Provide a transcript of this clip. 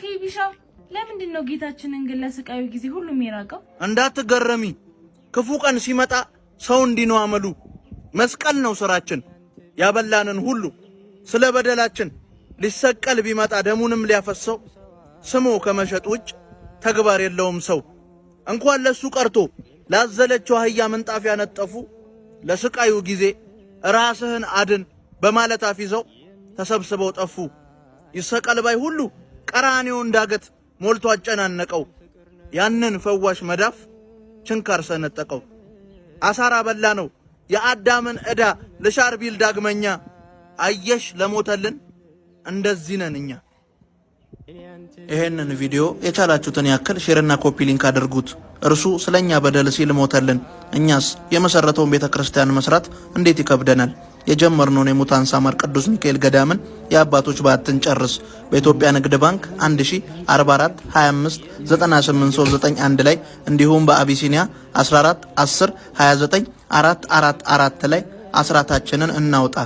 ኬቢሻ ለምንድነው ጌታችንን ግን ለስቃዩ ጊዜ ሁሉም ይራቀው? እንዳትገረሚ ክፉ ቀን ሲመጣ ሰው እንዲነው አመሉ። መስቀል ነው ስራችን ያበላንን ሁሉ ስለ በደላችን ሊሰቀል ቢመጣ ደሙንም ሊያፈሰው ስሙ ከመሸጥ ውጭ ተግባር የለውም ሰው። እንኳን ለሱ ቀርቶ ላዘለችው አህያ ምንጣፍ ያነጠፉ ለስቃዩ ጊዜ ራስህን አድን በማለት አፊዘው ተሰብስበው ጠፉ። ይሰቀል ባይ ሁሉ ቀራኔው እንዳገት ሞልቶ አጨናነቀው። ያንን ፈዋሽ መዳፍ ችንካር ሰነጠቀው። አሳራ በላ ነው የአዳምን ዕዳ ለሻር ቢል ዳግመኛ አየሽ ለሞተልን እንደዚህ ነን እኛ። ይሄንን ቪዲዮ የቻላችሁትን ያክል ሼርና ኮፒ ሊንክ አድርጉት። እርሱ ስለኛ በደል ሲል ሞተልን። እኛስ የመሰረተውን ቤተክርስቲያን መስራት እንዴት ይከብደናል? የጀመርነውን የሙታን ሳማር ቅዱስ ሚካኤል ገዳምን የአባቶች ባትን ጨርስ። በኢትዮጵያ ንግድ ባንክ 1044 25 98391 ላይ እንዲሁም በአቢሲኒያ 14 10 29 444 ላይ አስራታችንን እናውጣ።